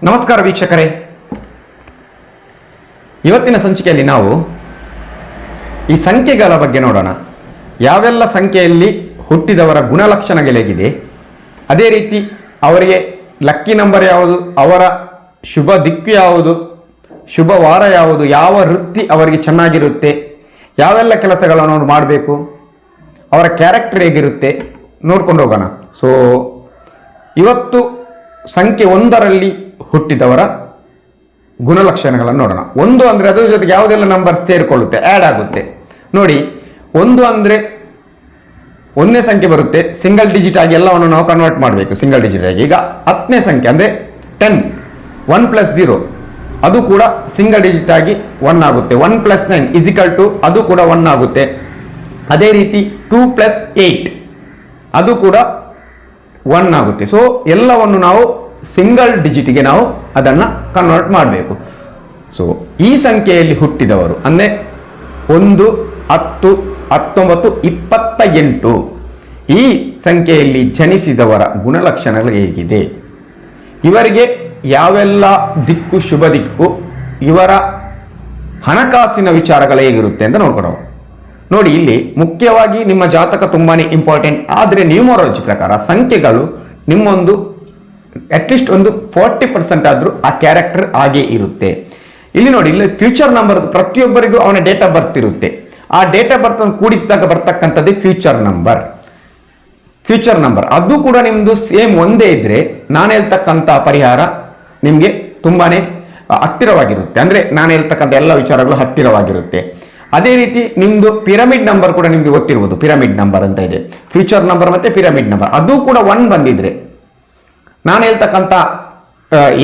ನಮಸ್ಕಾರ ವೀಕ್ಷಕರೇ, ಇವತ್ತಿನ ಸಂಚಿಕೆಯಲ್ಲಿ ನಾವು ಈ ಸಂಖ್ಯೆಗಳ ಬಗ್ಗೆ ನೋಡೋಣ. ಯಾವೆಲ್ಲ ಸಂಖ್ಯೆಯಲ್ಲಿ ಹುಟ್ಟಿದವರ ಗುಣಲಕ್ಷಣಗಳೇಗಿದೆ, ಅದೇ ರೀತಿ ಅವರಿಗೆ ಲಕ್ಕಿ ನಂಬರ್ ಯಾವುದು, ಅವರ ಶುಭ ದಿಕ್ಕು ಯಾವುದು, ಶುಭ ವಾರ ಯಾವುದು, ಯಾವ ವೃತ್ತಿ ಅವರಿಗೆ ಚೆನ್ನಾಗಿರುತ್ತೆ, ಯಾವೆಲ್ಲ ಕೆಲಸಗಳನ್ನು ಮಾಡಬೇಕು, ಅವರ ಕ್ಯಾರೆಕ್ಟರ್ ಹೇಗಿರುತ್ತೆ ನೋಡ್ಕೊಂಡು ಹೋಗೋಣ. ಸೊ ಇವತ್ತು ಸಂಖ್ಯೆ 1ರಲ್ಲಿ ಹುಟ್ಟಿದವರ ಗುಣಲಕ್ಷಣಗಳನ್ನು ನೋಡೋಣ. 1 ಅಂದರೆ ಅದರ ಜೊತೆಗೆ ಯಾವುದೆಲ್ಲ ನಂಬರ್ ಸೇರಿಕೊಳ್ಳುತ್ತೆ, ಆ್ಯಡ್ ಆಗುತ್ತೆ. ನೋಡಿ, 1 ಅಂದರೆ 1ನೇ ಸಂಖ್ಯೆ ಬರುತ್ತೆ, ಸಿಂಗಲ್ ಡಿಜಿಟ್ ಆಗಿ ಎಲ್ಲವನ್ನು ನಾವು ಕನ್ವರ್ಟ್ ಮಾಡಬೇಕು ಸಿಂಗಲ್ ಡಿಜಿಟ್ ಆಗಿ. ಈಗ 10ನೇ ಸಂಖ್ಯೆ ಅಂದರೆ 10, 1 + 0 ಅದು ಕೂಡ ಸಿಂಗಲ್ ಡಿಜಿಟ್ ಆಗಿ 1 ಆಗುತ್ತೆ. 1 + 9 = ಅದು ಕೂಡ 1 ಆಗುತ್ತೆ. ಅದೇ ರೀತಿ 2 + 8 ಅದು ಕೂಡ 1 ಆಗುತ್ತೆ. ಸೊ ಎಲ್ಲವನ್ನು ನಾವು ಸಿಂಗಲ್ ಡಿಜಿಟ್ಗೆ ನಾವು ಅದನ್ನು ಕನ್ವರ್ಟ್ ಮಾಡಬೇಕು. ಸೊ ಈ ಸಂಖ್ಯೆಯಲ್ಲಿ ಹುಟ್ಟಿದವರು ಅಂದರೆ 1, 10, 19, 28 ಈ ಸಂಖ್ಯೆಯಲ್ಲಿ ಜನಿಸಿದವರ ಗುಣಲಕ್ಷಣಗಳು ಹೇಗಿದೆ, ಇವರಿಗೆ ಯಾವೆಲ್ಲ ದಿಕ್ಕು ಶುಭ ದಿಕ್ಕು, ಇವರ ಹಣಕಾಸಿನ ವಿಚಾರಗಳು ಹೇಗಿರುತ್ತೆ ಅಂತ ನೋಡ್ಕೊಳ್ಳೋಣ. ನೋಡಿ, ಇಲ್ಲಿ ಮುಖ್ಯವಾಗಿ ನಿಮ್ಮ ಜಾತಕ ತುಂಬಾನೇ ಇಂಪಾರ್ಟೆಂಟ್. ಆದರೆ ನ್ಯೂಮರಾಲಜಿ ಪ್ರಕಾರ ಸಂಖ್ಯೆಗಳು ನಿಮ್ಮೊಂದು ಅಟ್ಲೀಸ್ಟ್ ಒಂದು 40% ಆದರೂ ಆ ಕ್ಯಾರೆಕ್ಟರ್ ಹಾಗೇ ಇರುತ್ತೆ. ಇಲ್ಲಿ ನೋಡಿ, ಇಲ್ಲಿ ಫ್ಯೂಚರ್ ನಂಬರ್ ಪ್ರತಿಯೊಬ್ಬರಿಗೂ ಅವನ ಡೇಟ್ ಆಫ್ ಬರ್ತ್ ಇರುತ್ತೆ. ಆ ಡೇಟ್ ಆಫ್ ಬರ್ತ್ ಅನ್ನು ಕೂಡಿಸಿದಾಗ ಬರ್ತಕ್ಕಂಥದ್ದೇ ಫ್ಯೂಚರ್ ನಂಬರ್. ಅದು ಕೂಡ ನಿಮ್ದು ಸೇಮ್ ಒಂದೇ ಇದ್ರೆ ನಾನು ಹೇಳ್ತಕ್ಕಂಥ ಪರಿಹಾರ ನಿಮಗೆ ತುಂಬಾನೇ ಹತ್ತಿರವಾಗಿರುತ್ತೆ. ಅಂದ್ರೆ ನಾನು ಹೇಳ್ತಕ್ಕಂಥ ಎಲ್ಲ ವಿಚಾರಗಳು ಹತ್ತಿರವಾಗಿರುತ್ತೆ. ಅದೇ ರೀತಿ ನಿಮ್ದು ಪಿರಮಿಡ್ ನಂಬರ್ ಕೂಡ ನಿಮ್ಗೆ ಗೊತ್ತಿರ್ಬೋದು. ಪಿರಮಿಡ್ ನಂಬರ್ ಅಂತ ಇದೆ, ಫ್ಯೂಚರ್ ನಂಬರ್ ಮತ್ತೆ ಪಿರಮಿಡ್ ನಂಬರ್. ಅದು ಕೂಡ 1 ಬಂದಿದ್ರೆ ನಾನು ಹೇಳ್ತಕ್ಕಂಥ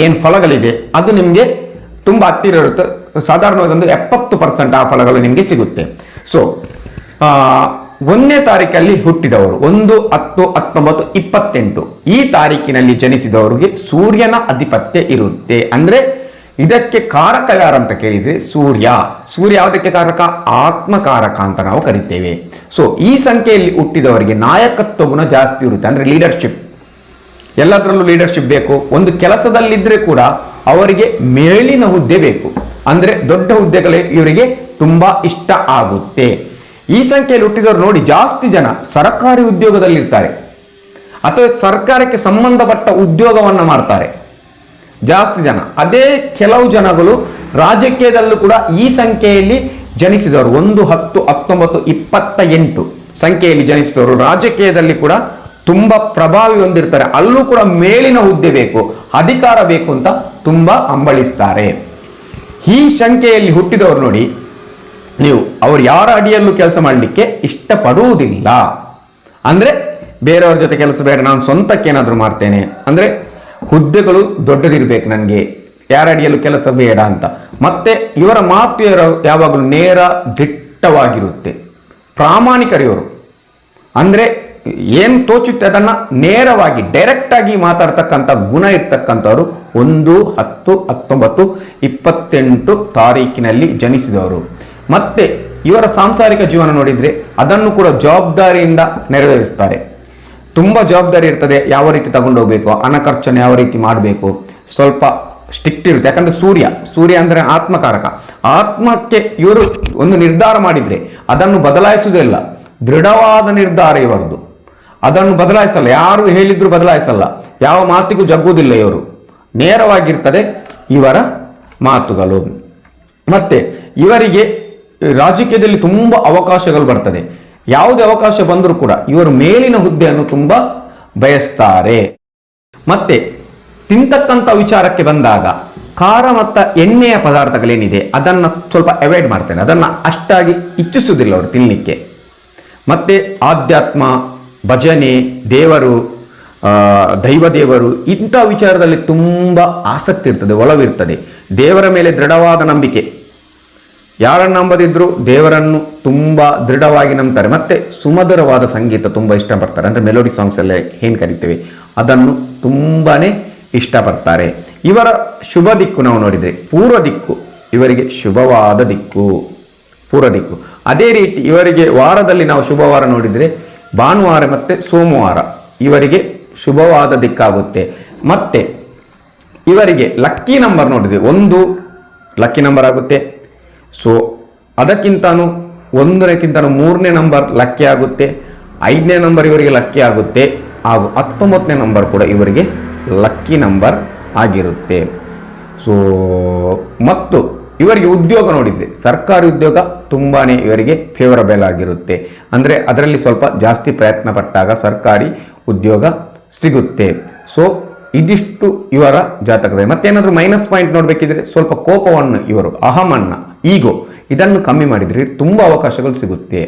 ಏನು ಫಲಗಳಿದೆ ಅದು ನಿಮಗೆ ತುಂಬಾ ಹತ್ತಿರ ಇರುತ್ತೆ. ಸಾಧಾರಣವಾಗಿ ಒಂದು 70% ಆ ಫಲಗಳು ನಿಮಗೆ ಸಿಗುತ್ತೆ. ಸೊ 1ನೇ ತಾರೀಕಲ್ಲಿ ಹುಟ್ಟಿದವರು 1, 10, 19, 28 ಈ ತಾರೀಕಿನಲ್ಲಿ ಜನಿಸಿದವರಿಗೆ ಸೂರ್ಯನ ಅಧಿಪತ್ಯ ಇರುತ್ತೆ. ಅಂದ್ರೆ ಇದಕ್ಕೆ ಕಾರಕ ಯಾರಂತ ಕೇಳಿದ್ರೆ ಸೂರ್ಯ ಯಾವುದಕ್ಕೆ ಕಾರಕ? ಆತ್ಮಕಾರಕ ಅಂತ ನಾವು ಕರಿತೇವೆ. ಸೊ ಈ ಸಂಖ್ಯೆಯಲ್ಲಿ ಹುಟ್ಟಿದವರಿಗೆ ನಾಯಕತ್ವ ಗುಣ ಜಾಸ್ತಿ ಇರುತ್ತೆ. ಅಂದ್ರೆ ಲೀಡರ್ಶಿಪ್, ಎಲ್ಲದರಲ್ಲೂ ಲೀಡರ್ಶಿಪ್ ಬೇಕು. ಒಂದು ಕೆಲಸದಲ್ಲಿದ್ರೆ ಕೂಡ ಅವರಿಗೆ ಮೇಲಿನ ಹುದ್ದೆ ಬೇಕು. ಅಂದ್ರೆ ದೊಡ್ಡ ಹುದ್ದೆಗಳೇ ಇವರಿಗೆ ತುಂಬಾ ಇಷ್ಟ ಆಗುತ್ತೆ. ಈ ಸಂಖ್ಯೆಯಲ್ಲಿ ಹುಟ್ಟಿದವರು ನೋಡಿ, ಜಾಸ್ತಿ ಜನ ಸರ್ಕಾರಿ ಉದ್ಯೋಗದಲ್ಲಿರ್ತಾರೆ ಅಥವಾ ಸರ್ಕಾರಕ್ಕೆ ಸಂಬಂಧಪಟ್ಟ ಉದ್ಯೋಗವನ್ನ ಮಾಡ್ತಾರೆ ಜಾಸ್ತಿ ಜನ. ಅದೇ ಕೆಲವು ಜನಗಳು ರಾಜಕೀಯದಲ್ಲೂ ಕೂಡ ಈ ಸಂಖ್ಯೆಯಲ್ಲಿ ಜನಿಸಿದವರು 1, 10, 19, 28 ಸಂಖ್ಯೆಯಲ್ಲಿ ಜನಿಸಿದವರು ರಾಜಕೀಯದಲ್ಲಿ ಕೂಡ ತುಂಬಾ ಪ್ರಭಾವಿ ಹೊಂದಿರ್ತಾರೆ. ಅಲ್ಲೂ ಕೂಡ ಮೇಲಿನ ಹುದ್ದೆ ಬೇಕು, ಅಧಿಕಾರ ಬೇಕು ಅಂತ ತುಂಬಾ ಹಂಬಲಿಸ್ತಾರೆ. ಈ ಸಂಖ್ಯೆಯಲ್ಲಿ ಹುಟ್ಟಿದವರು ನೋಡಿ, ನೀವು ಅವ್ರು ಯಾರ ಅಡಿಯಲ್ಲೂ ಕೆಲಸ ಮಾಡಲಿಕ್ಕೆ ಇಷ್ಟಪಡುವುದಿಲ್ಲ. ಅಂದ್ರೆ ಬೇರೆಯವ್ರ ಜೊತೆ ಕೆಲಸ ಬೇಡ, ನಾನು ಸ್ವಂತಕ್ಕೆ ಏನಾದರೂ ಮಾಡ್ತೇನೆ, ಅಂದ್ರೆ ಹುದ್ದೆಗಳು ದೊಡ್ಡದಿರ್ಬೇಕು, ನನಗೆ ಯಾರ ಅಡಿಯಲ್ಲೂ ಕೆಲಸ ಬೇಡ ಅಂತ. ಮತ್ತೆ ಇವರ ಮಾತು ಯಾವಾಗಲೂ ನೇರ ದಿಟ್ಟವಾಗಿರುತ್ತೆ, ಪ್ರಾಮಾಣಿಕರಿವರು. ಅಂದ್ರೆ ಏನು ತೋಚುತ್ತೆ ಅದನ್ನ ನೇರವಾಗಿ ಡೈರೆಕ್ಟ್ ಆಗಿ ಮಾತಾಡ್ತಕ್ಕಂಥ ಗುಣ ಇರ್ತಕ್ಕಂಥವ್ರು 1, 10, 19, 28 ತಾರೀಕಿನಲ್ಲಿ ಜನಿಸಿದವರು. ಮತ್ತೆ ಇವರ ಸಾಂಸಾರಿಕ ಜೀವನ ನೋಡಿದ್ರೆ ಅದನ್ನು ಕೂಡ ಜವಾಬ್ದಾರಿಯಿಂದ ನೆರವೇರಿಸ್ತಾರೆ. ತುಂಬಾ ಜವಾಬ್ದಾರಿ ಇರ್ತದೆ. ಯಾವ ರೀತಿ ತಗೊಂಡೋಗ್ಬೇಕು, ಹಣ ಖರ್ಚನ್ನು ಯಾವ ರೀತಿ ಮಾಡಬೇಕು, ಸ್ವಲ್ಪ ಸ್ಟ್ರಿಕ್ಟ್ ಇರುತ್ತೆ. ಯಾಕಂದ್ರೆ ಸೂರ್ಯ ಅಂದ್ರೆ ಆತ್ಮಕಾರಕ. ಆತ್ಮಕ್ಕೆ ಇವರು ಒಂದು ನಿರ್ಧಾರ ಮಾಡಿದ್ರೆ ಅದನ್ನು ಬದಲಾಯಿಸುವುದಿಲ್ಲ. ದೃಢವಾದ ನಿರ್ಧಾರ ಇವರದು, ಅದನ್ನು ಬದಲಾಯಿಸಲ್ಲ. ಯಾರು ಹೇಳಿದ್ರು ಬದಲಾಯಿಸಲ್ಲ, ಯಾವ ಮಾತಿಗೂ ಜಗ್ಗುವುದಿಲ್ಲ. ಇವರು ನೇರವಾಗಿರ್ತದೆ ಇವರ ಮಾತುಗಳು. ಮತ್ತೆ ಇವರಿಗೆ ರಾಜಕೀಯದಲ್ಲಿ ತುಂಬಾ ಅವಕಾಶಗಳು ಬರ್ತದೆ. ಯಾವುದೇ ಅವಕಾಶ ಬಂದರೂ ಕೂಡ ಇವರು ಮೇಲಿನ ಹುದ್ದೆಯನ್ನು ತುಂಬಾ ಬಯಸ್ತಾರೆ. ಮತ್ತೆ ತಿಂತಕ್ಕಂಥ ವಿಚಾರಕ್ಕೆ ಬಂದಾಗ ಖಾರ ಮತ್ತು ಎಣ್ಣೆಯ ಪದಾರ್ಥಗಳೇನಿದೆ ಅದನ್ನ ಸ್ವಲ್ಪ ಅವಾಯ್ಡ್ ಮಾಡ್ತೇನೆ, ಅದನ್ನ ಅಷ್ಟಾಗಿ ಇಚ್ಛಿಸುವುದಿಲ್ಲ ಅವರು ತಿನ್ನಲಿಕ್ಕೆ. ಮತ್ತೆ ಆಧ್ಯಾತ್ಮ, ಭಜನೆ, ದೇವರು, ದೈವದೇವರು ಇಂಥ ವಿಚಾರದಲ್ಲಿ ತುಂಬಾ ಆಸಕ್ತಿ ಇರ್ತದೆ, ಒಲವಿರ್ತದೆ. ದೇವರ ಮೇಲೆ ದೃಢವಾದ ನಂಬಿಕೆ. ಯಾರನ್ನು ನಂಬದಿದ್ರು ದೇವರನ್ನು ತುಂಬಾ ದೃಢವಾಗಿ ನಂಬ್ತಾರೆ. ಮತ್ತೆ ಸುಮಧುರವಾದ ಸಂಗೀತ ತುಂಬಾ ಇಷ್ಟಪಡ್ತಾರೆ. ಅಂದ್ರೆ ಮೆಲೋಡಿ ಸಾಂಗ್ಸ್ ಎಲ್ಲ ಏನ್ ಕರಿತೇವೆ ಅದನ್ನು ತುಂಬಾನೇ ಇಷ್ಟಪಡ್ತಾರೆ. ಇವರ ಶುಭ ದಿಕ್ಕು ನಾವು ನೋಡಿದ್ರೆ ಪೂರ್ವ ದಿಕ್ಕು, ಇವರಿಗೆ ಶುಭವಾದ ದಿಕ್ಕು ಪೂರ್ವ ದಿಕ್ಕು. ಅದೇ ರೀತಿ ಇವರಿಗೆ ವಾರದಲ್ಲಿ ನಾವು ಶುಭವಾರ ನೋಡಿದ್ರೆ ಭಾನುವಾರ ಮತ್ತೆ ಸೋಮವಾರ ಇವರಿಗೆ ಶುಭವಾದ ದಿಕ್ಕಾಗುತ್ತೆ. ಮತ್ತೆ ಇವರಿಗೆ ಲಕ್ಕಿ ನಂಬರ್ ನೋಡಿದ್ರೆ 1 ಲಕ್ಕಿ ನಂಬರ್ ಆಗುತ್ತೆ. ಸೊ ಅದಕ್ಕಿಂತನೂ 1 3ನೇ ನಂಬರ್ ಲಕ್ಕಿ ಆಗುತ್ತೆ, 5ನೇ ನಂಬರ್ ಇವರಿಗೆ ಲಕ್ಕಿ ಆಗುತ್ತೆ, ಹಾಗೂ 19ನೇ ನಂಬರ್ ಕೂಡ ಇವರಿಗೆ ಲಕ್ಕಿ ನಂಬರ್ ಆಗಿರುತ್ತೆ. ಸೊ ಮತ್ತು ಇವರಿಗೆ ಉದ್ಯೋಗ ನೋಡಿದರೆ ಸರ್ಕಾರಿ ಉದ್ಯೋಗ ತುಂಬಾನೇ ಇವರಿಗೆ ಫೇವರಬಲ್ ಆಗಿರುತ್ತೆ. ಅಂದರೆ ಅದರಲ್ಲಿ ಸ್ವಲ್ಪ ಜಾಸ್ತಿ ಪ್ರಯತ್ನ ಪಟ್ಟಾಗ ಸರ್ಕಾರಿ ಉದ್ಯೋಗ ಸಿಗುತ್ತೆ. ಸೊ ಇದಿಷ್ಟು ಇವರ ಜಾತಕದ. ಮತ್ತೇನಾದರೂ ಮೈನಸ್ ಪಾಯಿಂಟ್ ನೋಡಬೇಕಿದ್ರೆ ಸ್ವಲ್ಪ ಕೋಪವನ್ನು, ಇವರು ಅಹಮನ್ನ, ಈಗೋ ಇದನ್ನು ಕಮ್ಮಿ ಮಾಡಿದರೆ ತುಂಬ ಅವಕಾಶಗಳು ಸಿಗುತ್ತೆ.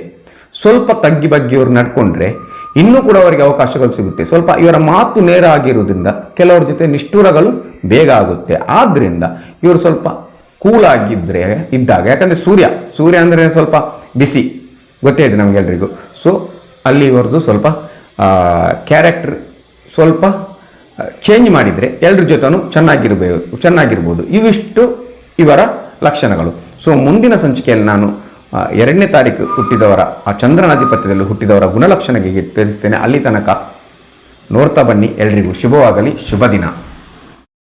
ಸ್ವಲ್ಪ ತಗ್ಗಿ ಬಗ್ಗೆ ಇವರು ನಡ್ಕೊಂಡ್ರೆ ಇನ್ನೂ ಕೂಡ ಅವರಿಗೆ ಅವಕಾಶಗಳು ಸಿಗುತ್ತೆ. ಸ್ವಲ್ಪ ಇವರ ಮಾತು ನೇರ ಆಗಿರುವುದರಿಂದ ಕೆಲವರ ಜೊತೆ ನಿಷ್ಠುರಗಳು ಬೇಗ ಆಗುತ್ತೆ. ಆದ್ದರಿಂದ ಇವರು ಸ್ವಲ್ಪ ಕೂಲ್ ಆಗಿದ್ರೆ ಇದ್ದಾಗ, ಯಾಕಂದರೆ ಸೂರ್ಯ ಅಂದರೆ ಸ್ವಲ್ಪ ಬಿಸಿ ಗೊತ್ತೇ ಇದೆ ನಮಗೆಲ್ರಿಗೂ. ಸೊ ಅಲ್ಲಿ ಇವರದು ಸ್ವಲ್ಪ ಕ್ಯಾರೆಕ್ಟರ್ ಸ್ವಲ್ಪ ಚೇಂಜ್ ಮಾಡಿದರೆ ಎಲ್ಲರ ಜೊತೆನೂ ಚೆನ್ನಾಗಿರ್ಬೋದು. ಇವಿಷ್ಟು ಇವರ ಲಕ್ಷಣಗಳು. ಸೊ ಮುಂದಿನ ಸಂಚಿಕೆಯಲ್ಲಿ ನಾನು 2ನೇ ತಾರೀಕು ಹುಟ್ಟಿದವರ, ಆ ಚಂದ್ರನಾಧಿಪತ್ಯದಲ್ಲಿ ಹುಟ್ಟಿದವರ ಗುಣಲಕ್ಷಣಗಳಿಗೆ ತಿಳಿಸ್ತೇನೆ. ಅಲ್ಲಿ ತನಕ ನೋಡ್ತಾ ಬನ್ನಿ. ಎಲ್ರಿಗೂ ಶುಭವಾಗಲಿ, ಶುಭ ದಿನ.